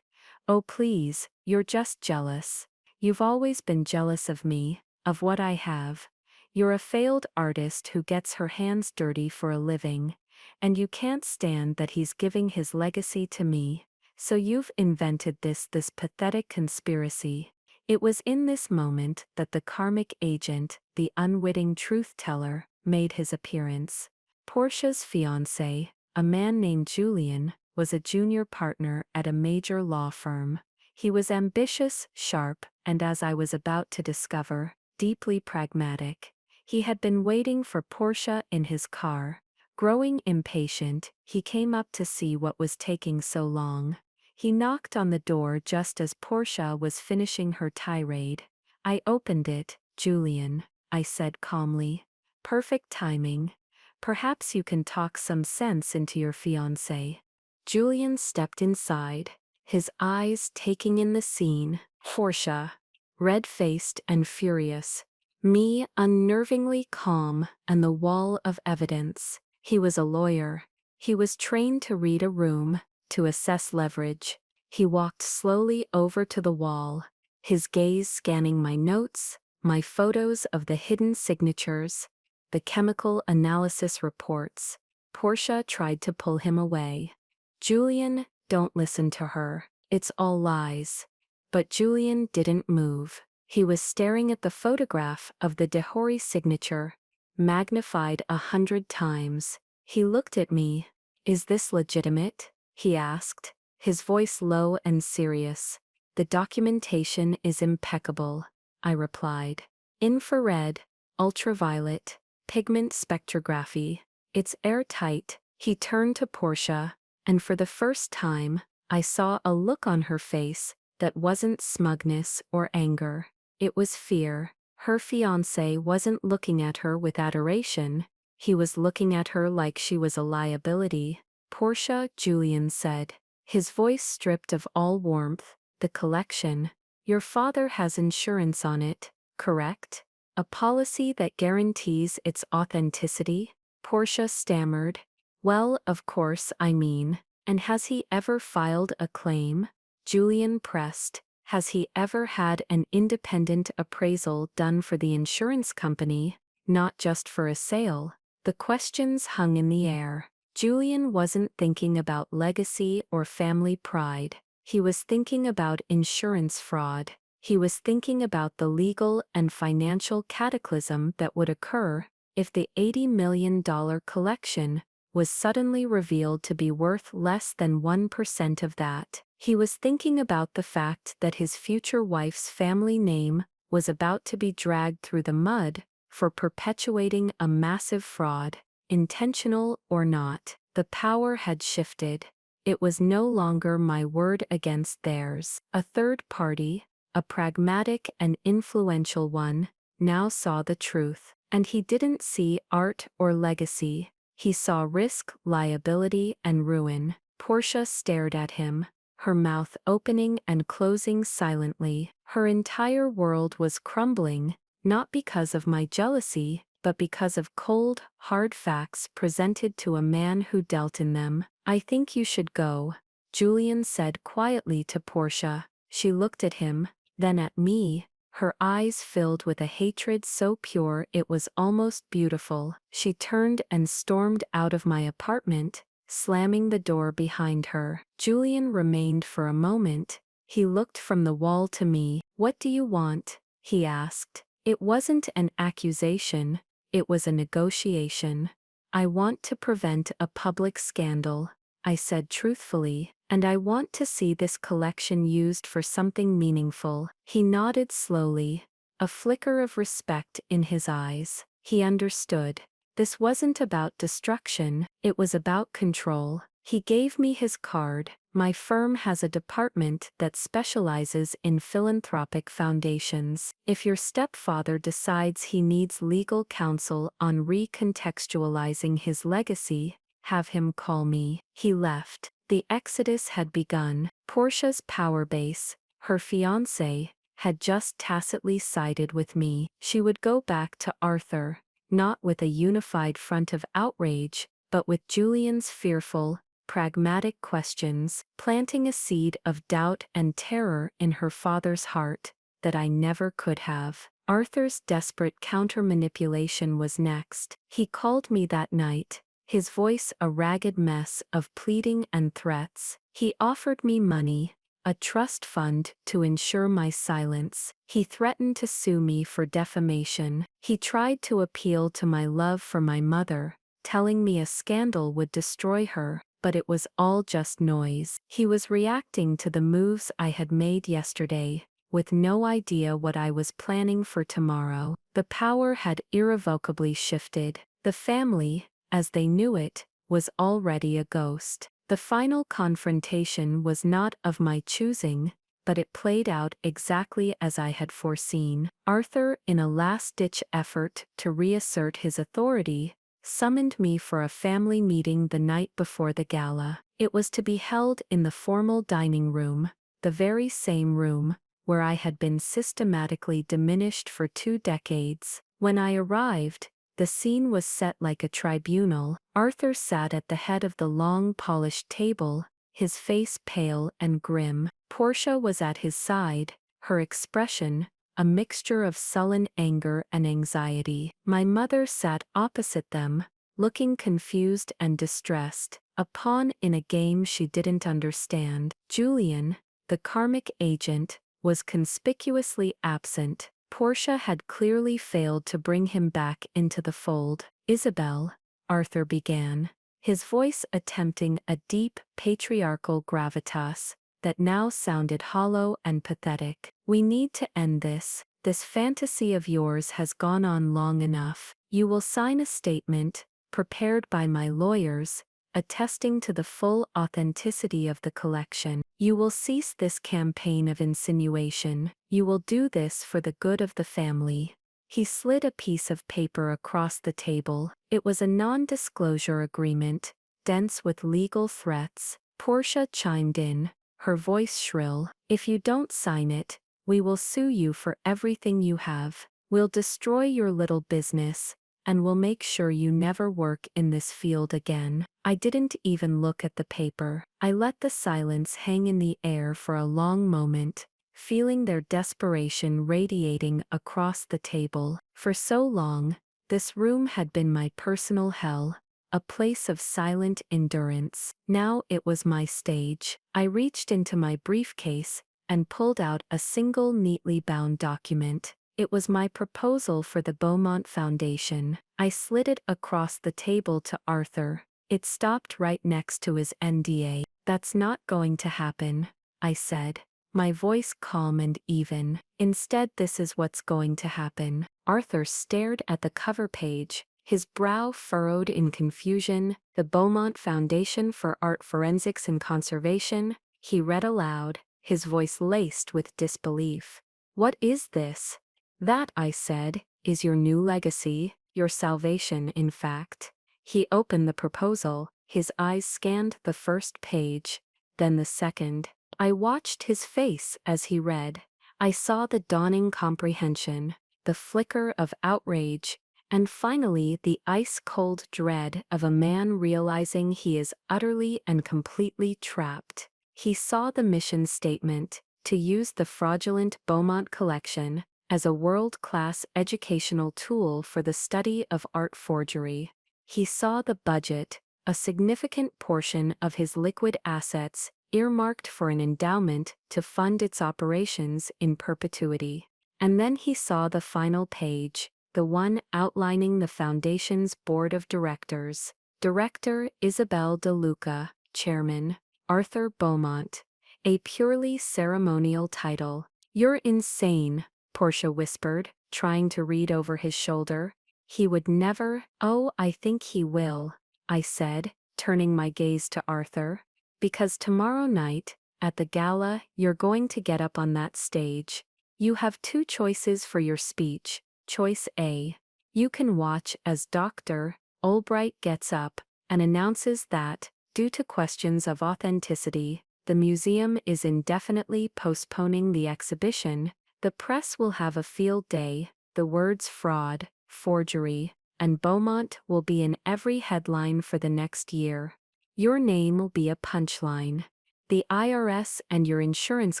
"Oh please, you're just jealous. You've always been jealous of me, of what I have. You're a failed artist who gets her hands dirty for a living, and you can't stand that he's giving his legacy to me. So you've invented this pathetic conspiracy." It was in this moment that the karmic agent, the unwitting truth-teller, made his appearance. Portia's fiancé, a man named Julian, was a junior partner at a major law firm. He was ambitious, sharp, and, as I was about to discover, deeply pragmatic. He had been waiting for Portia in his car. Growing impatient, he came up to see what was taking so long. He knocked on the door just as Portia was finishing her tirade. I opened it. "Julian," I said calmly. "Perfect timing. Perhaps you can talk some sense into your fiancé." Julian stepped inside, his eyes taking in the scene. Portia, red-faced and furious. Me, unnervingly calm, and the wall of evidence. He was a lawyer. He was trained to read a room, to assess leverage. He walked slowly over to the wall, his gaze scanning my notes, my photos of the hidden signatures, the chemical analysis reports. Portia tried to pull him away. "Julian, don't listen to her. It's all lies." But Julian didn't move. He was staring at the photograph of the Dehori signature, magnified 100 times. He looked at me. "Is this legitimate?" he asked, his voice low and serious. "The documentation is impeccable," I replied. "Infrared, ultraviolet, pigment spectrography. It's airtight." He turned to Portia, and for the first time, I saw a look on her face that wasn't smugness or anger. It was fear. Her fiancé wasn't looking at her with adoration. He was looking at her like she was a liability. "Portia," Julian said, his voice stripped of all warmth, "the collection. Your father has insurance on it, correct? A policy that guarantees its authenticity?" Portia stammered. "Well, of course, I mean, and has he ever filed a claim?" Julian pressed. "Has he ever had an independent appraisal done for the insurance company, not just for a sale?" The questions hung in the air. Julian wasn't thinking about legacy or family pride. He was thinking about insurance fraud. He was thinking about the legal and financial cataclysm that would occur if the $80 million collection was suddenly revealed to be worth less than 1% of that. He was thinking about the fact that his future wife's family name was about to be dragged through the mud for perpetuating a massive fraud. intentional or not. The power had shifted. It was no longer my word against theirs. A third party, a pragmatic and influential one, now saw the truth. And he didn't see art or legacy. He saw risk, liability, and ruin. Portia stared at him, her mouth opening and closing silently. Her entire world was crumbling, not because of my jealousy, but because of cold, hard facts presented to a man who dealt in them. I think you should go, Julian said quietly to Portia. She looked at him, then at me, her eyes filled with a hatred so pure it was almost beautiful. She turned and stormed out of my apartment, slamming the door behind her. Julian remained for a moment. He looked from the wall to me. What do you want? He asked. It wasn't an accusation, it was a negotiation. I want to prevent a public scandal, I said truthfully, and I want to see this collection used for something meaningful. He nodded slowly, a flicker of respect in his eyes. He understood. This wasn't about destruction, it was about control. He gave me his card. My firm has a department that specializes in philanthropic foundations. If your stepfather decides he needs legal counsel on recontextualizing his legacy, have him call me. He left. The exodus had begun. Portia's power base, her fiancé, had just tacitly sided with me. She would go back to Arthur, not with a unified front of outrage, but with Julian's fearful, pragmatic questions, planting a seed of doubt and terror in her father's heart that I never could have. Arthur's desperate counter-manipulation was next. He called me that night, his voice a ragged mess of pleading and threats. He offered me money, a trust fund to ensure my silence. He threatened to sue me for defamation. He tried to appeal to my love for my mother, telling me a scandal would destroy her, but it was all just noise. He was reacting to the moves I had made yesterday, with no idea what I was planning for tomorrow. The power had irrevocably shifted. The family, as they knew it, was already a ghost. The final confrontation was not of my choosing, but it played out exactly as I had foreseen. Arthur, in a last-ditch effort to reassert his authority, summoned me for a family meeting the night before the gala. It was to be held in the formal dining room, the very same room where I had been systematically diminished for 2 decades. When I arrived, the scene was set like a tribunal. Arthur sat at the head of the long polished table, his face pale and grim. Portia was at his side, her expression a mixture of sullen anger and anxiety. My mother sat opposite them, looking confused and distressed, a pawn in a game she didn't understand. Julian, the karmic agent, was conspicuously absent. Portia had clearly failed to bring him back into the fold. Isabel, Arthur began, his voice attempting a deep, patriarchal gravitas that now sounded hollow and pathetic. We need to end this. This fantasy of yours has gone on long enough. You will sign a statement, prepared by my lawyers, attesting to the full authenticity of the collection. You will cease this campaign of insinuation. You will do this for the good of the family. He slid a piece of paper across the table. It was a non-disclosure agreement, dense with legal threats. Portia chimed in, her voice shrill. If you don't sign it, we will sue you for everything you have. We'll destroy your little business, and we'll make sure you never work in this field again. I didn't even look at the paper. I let the silence hang in the air for a long moment, feeling their desperation radiating across the table. For so long, this room had been my personal hell, a place of silent endurance. Now it was my stage. I reached into my briefcase and pulled out a single neatly bound document. It was my proposal for the Beaumont Foundation. I slid it across the table to Arthur. It stopped right next to his NDA. That's not going to happen, I said, my voice calm and even. Instead, this is what's going to happen. Arthur stared at the cover page, His brow furrowed in confusion. "The Beaumont Foundation for Art Forensics and Conservation," he read aloud, his voice laced with disbelief. "What is this?" "That," I said, "is your new legacy, your salvation, in fact." He opened the proposal, his eyes scanned the first page, then the second. I watched his face as he read. I saw the dawning comprehension, the flicker of outrage, and finally the ice-cold dread of a man realizing he is utterly and completely trapped. He saw the mission statement, to use the fraudulent Beaumont collection as a world-class educational tool for the study of art forgery. He saw the budget, a significant portion of his liquid assets, earmarked for an endowment to fund its operations in perpetuity. And then he saw the final page, the one outlining the Foundation's board of directors. Director Isabel De Luca, Chairman Arthur Beaumont. A purely ceremonial title. "You're insane," Portia whispered, trying to read over his shoulder. "He would never." "Oh, I think he will," I said, turning my gaze to Arthur. "Because tomorrow night, at the gala, you're going to get up on that stage. You have two choices for your speech. Choice A. You can watch as Dr. Albright gets up and announces that, due to questions of authenticity, the museum is indefinitely postponing the exhibition. The press will have a field day, the words fraud, forgery, and Beaumont will be in every headline for the next year. Your name will be a punchline. The IRS and your insurance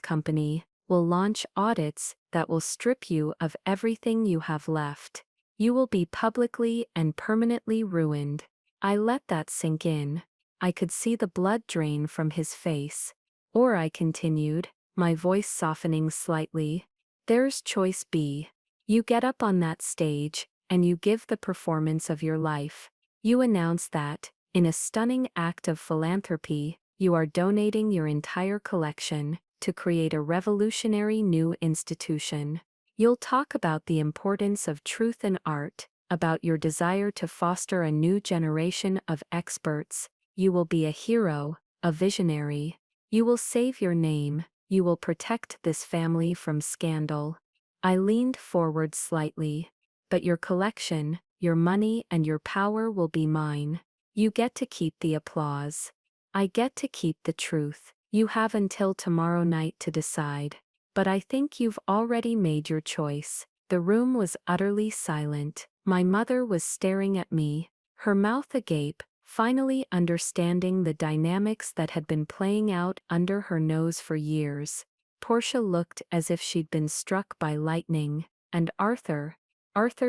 company will launch audits that will strip you of everything you have left. You will be publicly and permanently ruined." I let that sink in. I could see the blood drain from his face. "Or," I continued, my voice softening slightly, "there's choice B. You get up on that stage, and you give the performance of your life. You announce that, in a stunning act of philanthropy, you are donating your entire collection to create a revolutionary new institution. You'll talk about the importance of truth in art, about your desire to foster a new generation of experts. You will be a hero, a visionary. You will save your name. You will protect this family from scandal." I leaned forward slightly. "But your collection, your money, and your power will be mine. You get to keep the applause. I get to keep the truth. You have until tomorrow night to decide. But I think you've already made your choice." The room was utterly silent. My mother was staring at me, her mouth agape, finally understanding the dynamics that had been playing out under her nose for years. Portia looked as if she'd been struck by lightning, and Arthur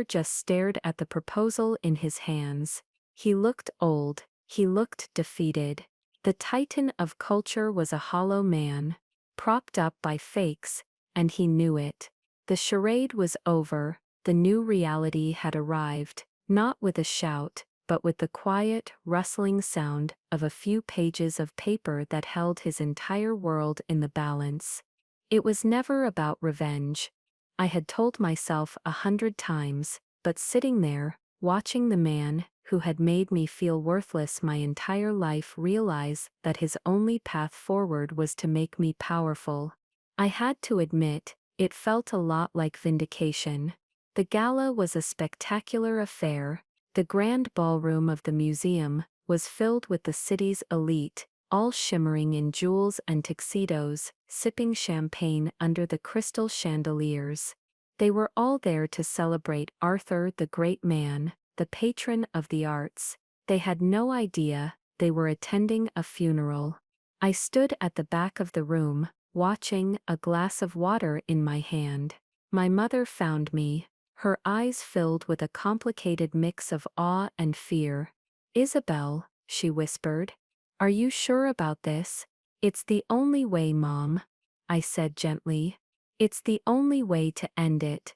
just stared at the proposal in his hands. He looked old, he looked defeated. The titan of culture was a hollow man, propped up by fakes, and he knew it. The charade was over, the new reality had arrived, not with a shout, but with the quiet, rustling sound of a few pages of paper that held his entire world in the balance. It was never about revenge. I had told myself 100 times, but sitting there, watching the man who had made me feel worthless my entire life realize that his only path forward was to make me powerful. I had to admit, it felt a lot like vindication. The gala was a spectacular affair. The grand ballroom of the museum was filled with the city's elite, all shimmering in jewels and tuxedos, sipping champagne under the crystal chandeliers. They were all there to celebrate Arthur the great man, the patron of the arts. They had no idea they were attending a funeral. I stood at the back of the room, watching, a glass of water in my hand. My mother found me, her eyes filled with a complicated mix of awe and fear. "Isabel," she whispered, "are you sure about this?" "It's the only way, Mom," I said gently. "It's the only way to end it."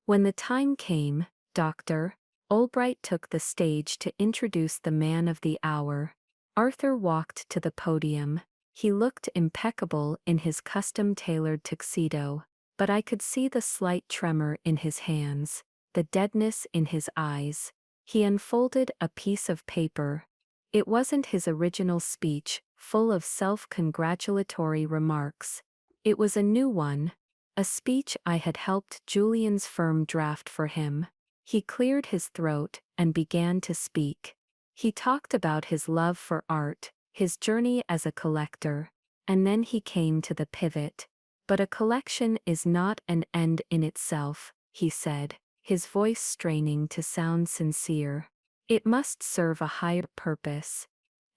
When the time came, Dr. Albright took the stage to introduce the man of the hour. Arthur walked to the podium. He looked impeccable in his custom-tailored tuxedo, but I could see the slight tremor in his hands, the deadness in his eyes. He unfolded a piece of paper. It wasn't his original speech, full of self-congratulatory remarks. It was a new one, a speech I had helped Julian's firm draft for him. He cleared his throat and began to speak. He talked about his love for art, his journey as a collector, and then he came to the pivot. But a collection is not an end in itself, he said, his voice straining to sound sincere. It must serve a higher purpose.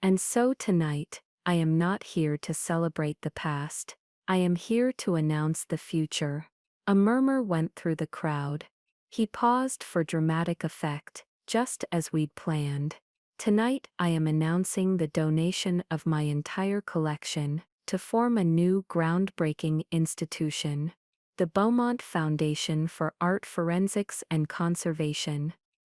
And so tonight, I am not here to celebrate the past. I am here to announce the future. A murmur went through the crowd. He paused for dramatic effect, just as we'd planned. Tonight I am announcing the donation of my entire collection to form a new groundbreaking institution, the Beaumont Foundation for Art Forensics and Conservation.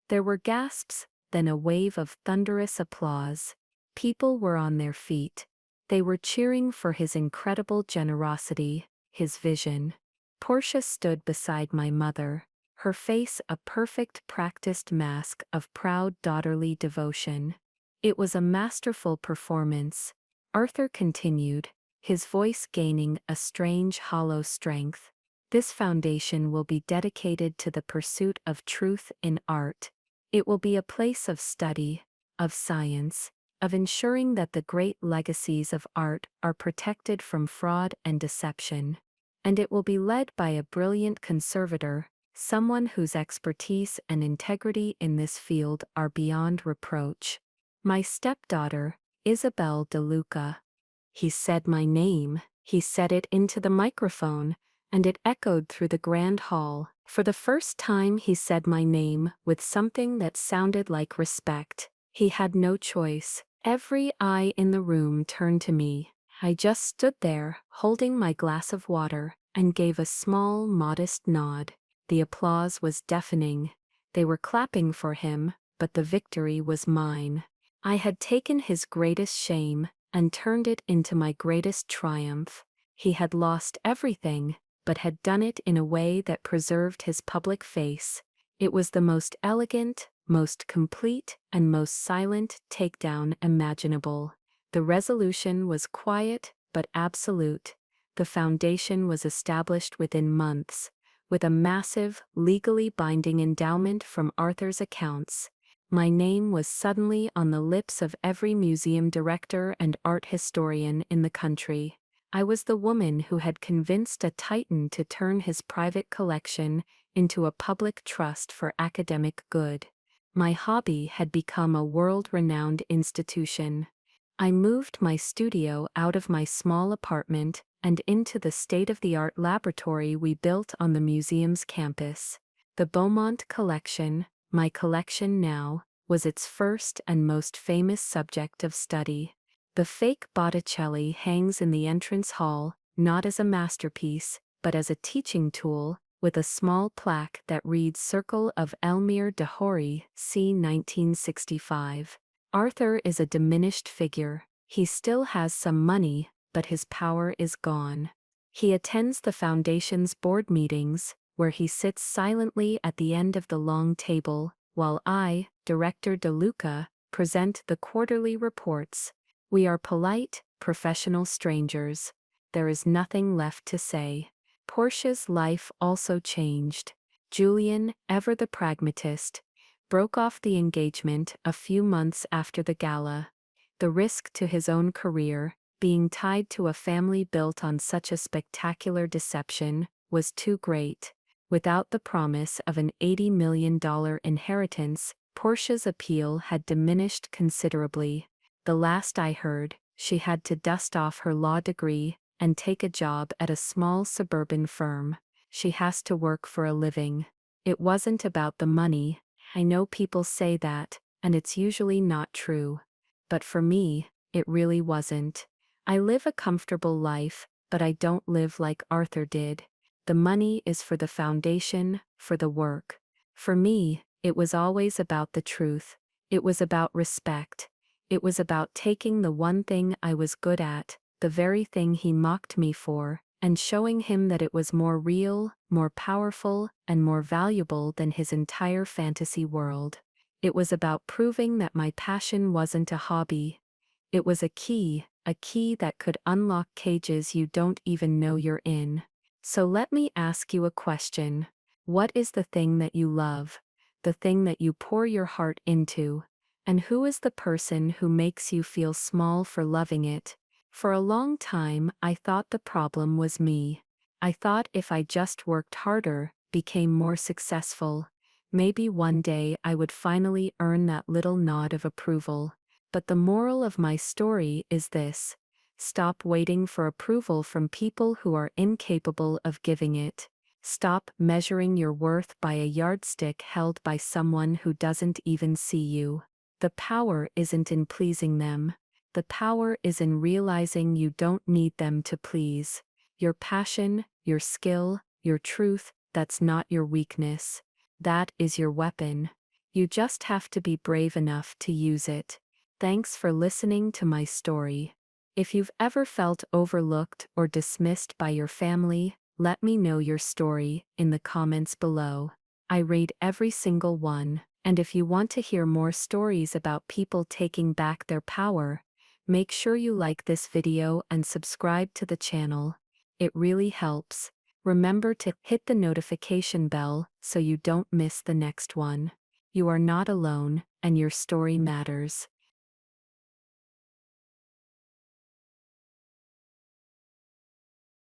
There were gasps, then a wave of thunderous applause. People were on their feet. They were cheering for his incredible generosity, his vision. Portia stood beside my mother, her face a perfect practiced mask of proud daughterly devotion. It was a masterful performance, Arthur continued, his voice gaining a strange hollow strength. This foundation will be dedicated to the pursuit of truth in art. It will be a place of study, of science, of ensuring that the great legacies of art are protected from fraud and deception. And it will be led by a brilliant conservator, someone whose expertise and integrity in this field are beyond reproach. My stepdaughter, Isabel De Luca. He said my name, he said it into the microphone, and it echoed through the grand hall. For the first time he said my name with something that sounded like respect. He had no choice. Every eye in the room turned to me. I just stood there, holding my glass of water, and gave a small, modest nod. The applause was deafening. They were clapping for him, but the victory was mine. I had taken his greatest shame and turned it into my greatest triumph. He had lost everything, but had done it in a way that preserved his public face. It was the most elegant, most complete, and most silent takedown imaginable. The resolution was quiet but absolute. The foundation was established within months, with a massive, legally binding endowment from Arthur's accounts. My name was suddenly on the lips of every museum director and art historian in the country. I was the woman who had convinced a titan to turn his private collection into a public trust for academic good. My hobby had become a world-renowned institution. I moved my studio out of my small apartment and into the state-of-the-art laboratory we built on the museum's campus. The Beaumont collection, my collection now, was its first and most famous subject of study. The fake Botticelli hangs in the entrance hall, not as a masterpiece, but as a teaching tool, with a small plaque that reads Circle of Elmire de Hori, c. 1965. Arthur is a diminished figure. He still has some money, but his power is gone. He attends the foundation's board meetings, where he sits silently at the end of the long table, while I, Director De Luca, present the quarterly reports. We are polite, professional strangers. There is nothing left to say. Portia's life also changed. Julian, ever the pragmatist, broke off the engagement a few months after the gala. The risk to his own career, being tied to a family built on such a spectacular deception, was too great. Without the promise of an $80 million inheritance, Portia's appeal had diminished considerably. The last I heard, she had to dust off her law degree and take a job at a small suburban firm. She has to work for a living. It wasn't about the money. I know people say that, and it's usually not true. But for me, it really wasn't. I live a comfortable life, but I don't live like Arthur did. The money is for the foundation, for the work. For me, it was always about the truth. It was about respect. It was about taking the one thing I was good at, the very thing he mocked me for, and showing him that it was more real, more powerful, and more valuable than his entire fantasy world. It was about proving that my passion wasn't a hobby. It was a key that could unlock cages you don't even know you're in. So let me ask you a question. What is the thing that you love? The thing that you pour your heart into? And who is the person who makes you feel small for loving it? For a long time, I thought the problem was me. I thought if I just worked harder, became more successful, maybe one day I would finally earn that little nod of approval. But the moral of my story is this: stop waiting for approval from people who are incapable of giving it. Stop measuring your worth by a yardstick held by someone who doesn't even see you. The power isn't in pleasing them. The power is in realizing you don't need them to please. Your passion, your skill, your truth, that's not your weakness. That is your weapon. You just have to be brave enough to use it. Thanks for listening to my story. If you've ever felt overlooked or dismissed by your family, let me know your story in the comments below. I read every single one, and if you want to hear more stories about people taking back their power, make sure you like this video and subscribe to the channel. It really helps. Remember to hit the notification bell so you don't miss the next one. You are not alone, and your story matters.